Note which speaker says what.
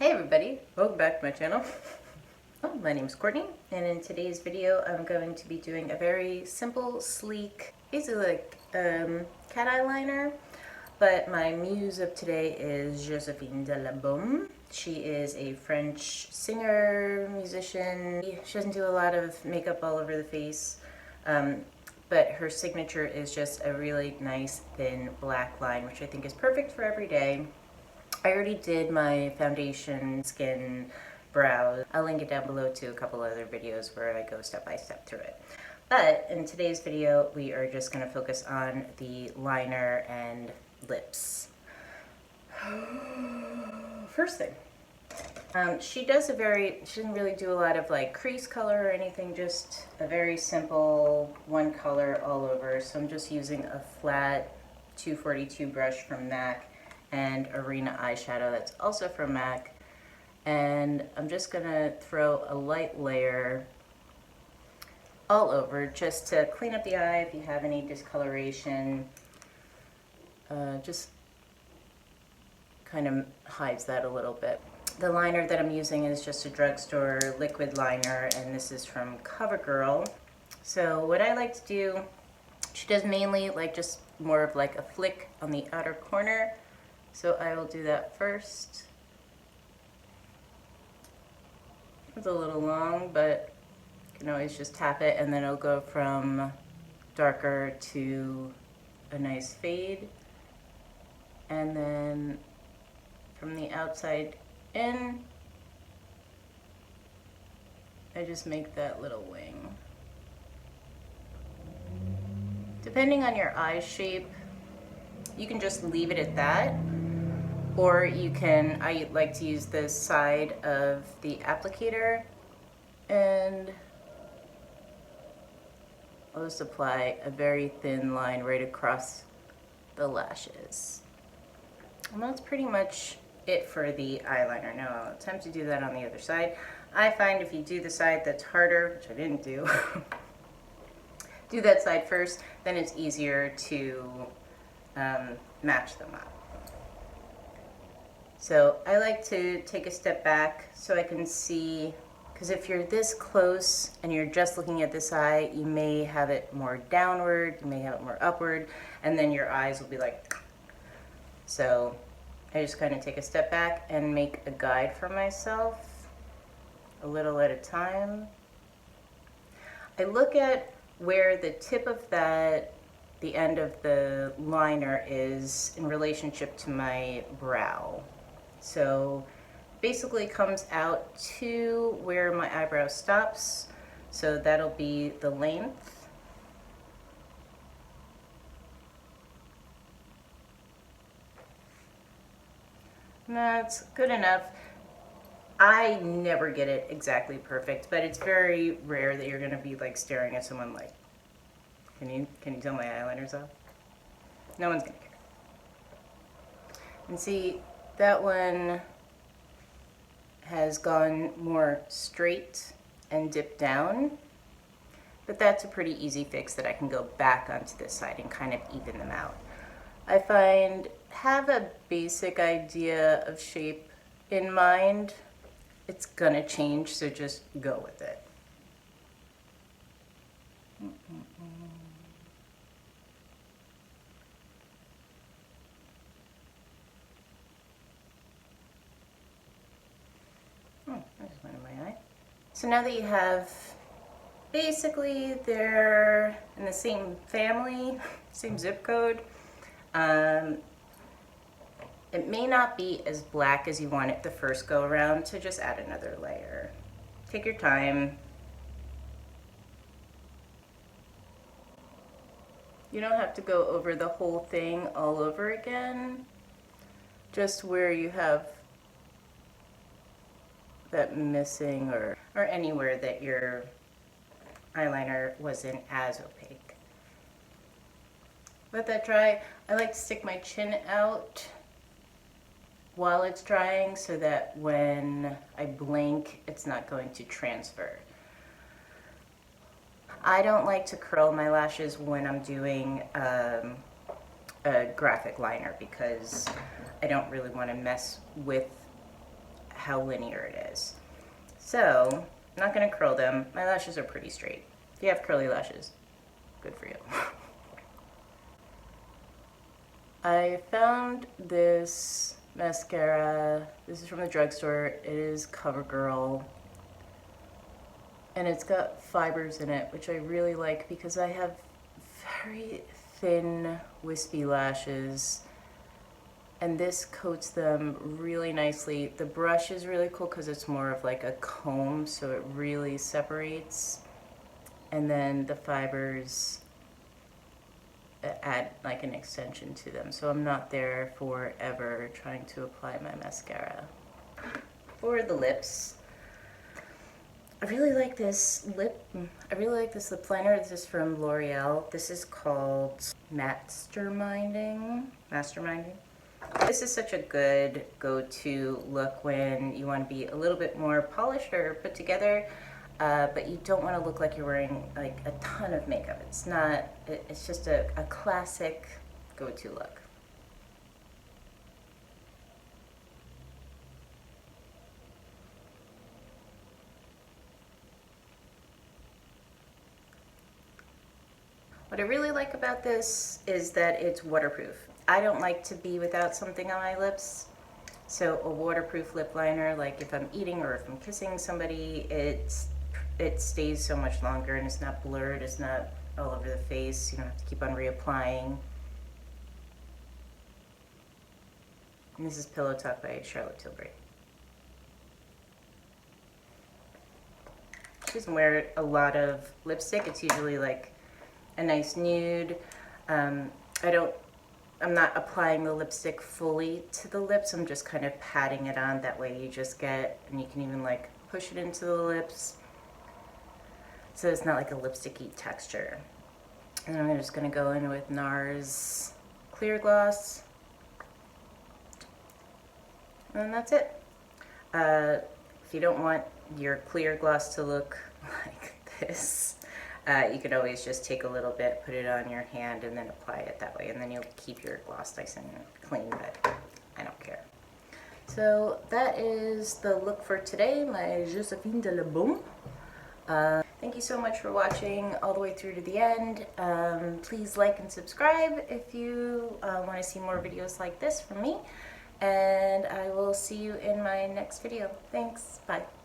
Speaker 1: Hey everybody, welcome back to my channel. My name is Courtney, and in today's video I'm going to be doing a very simple, sleek, basically like cat eyeliner, but my muse of today is Joséphine de La Baume. She is a French singer, musician. She doesn't do a lot of makeup all over the face, but her signature is just a really nice thin black line, which I think is perfect for every day. I already did my foundation, skin, brows. I'll link it down below to a couple other videos where I go step by step through it. But in today's video, we are just going to focus on the liner and lips. First thing, she doesn't really do a lot of like crease color or anything, just a very simple one color all over. So I'm just using a flat 242 brush from MAC and Arena eyeshadow that's also from MAC, and I'm just gonna throw a light layer all over just to clean up the eye if you have any discoloration. Just kind of hides that a little bit. The liner that I'm using is just a drugstore liquid liner, and this is from CoverGirl. So what I like to do, she does mainly like just more of like a flick on the outer corner. So I will do that first. It's a little long, but you can always just tap it, and then it'll go from darker to a nice fade. And then from the outside in, I just make that little wing. Depending on your eye shape, you can just leave it at that, or you can, I like to use the side of the applicator, and I'll just apply a very thin line right across the lashes. And that's pretty much it for the eyeliner. Now I'll attempt to do that on the other side. I find if you do the side that's harder, which I didn't do, do that side first, then it's easier to match them up. So I like to take a step back so I can see, because if you're this close and you're just looking at this eye, you may have it more downward, you may have it more upward, and then your eyes will be like, so I just kind of take a step back and make a guide for myself, a little at a time. I look at where the tip of that, the end of the liner is in relationship to my brow. So basically comes out to where my eyebrow stops. So that'll be the length. And that's good enough. I never get it exactly perfect, but it's very rare that you're gonna be like staring at someone like, can you tell my eyeliner's off? No one's gonna care. And see, that one has gone more straight and dipped down, but that's a pretty easy fix that I can go back onto this side and kind of even them out. I find, have a basic idea of shape in mind. It's gonna change, so just go with it. I just went in my eye. So now that you have, basically they're in the same family, same zip code, it may not be as black as you want it the first go around, so just add another layer. Take your time. You don't have to go over the whole thing all over again, just where you have that missing, or anywhere that your eyeliner wasn't as opaque. Let that dry. I like to stick my chin out while it's drying so that when I blink, it's not going to transfer. I don't like to curl my lashes when I'm doing a graphic liner because I don't really want to mess with how linear it is. So I'm not going to curl them. My lashes are pretty straight. If you have curly lashes, good for you. I found this mascara. This is from the drugstore. It is CoverGirl. And it's got fibers in it, which I really like because I have very thin, wispy lashes. And this coats them really nicely. The brush is really cool because it's more of like a comb, so it really separates. And then the fibers add like an extension to them. So I'm not there forever trying to apply my mascara. For the lips, I really like this lip liner. This is from L'Oreal. This is called Masterminding. This is such a good go-to look when you want to be a little bit more polished or put together, but you don't want to look like you're wearing like a ton of makeup. It's just a classic go-to look. What I really like about this is that it's waterproof. I don't like to be without something on my lips, so a waterproof lip liner, like if I'm eating or if I'm kissing somebody, it stays so much longer and it's not blurred, it's not all over the face, you don't have to keep on reapplying. And this is Pillow Talk by Charlotte Tilbury. She doesn't wear a lot of lipstick. It's usually like a nice nude. I'm not applying the lipstick fully to the lips. I'm just kind of patting it on. That way you just get, and you can even like push it into the lips. So it's not like a lipsticky texture. And I'm just gonna go in with NARS Clear Gloss. And that's it. If you don't want your clear gloss to look like this, you could always just take a little bit, put it on your hand, and then apply it that way, and then you'll keep your gloss nice and clean, but I don't care. So that is the look for today, my Joséphine de La Baume. Thank you so much for watching all the way through to the end. Please like and subscribe if you want to see more videos like this from me, and I will see you in my next video. Thanks, bye.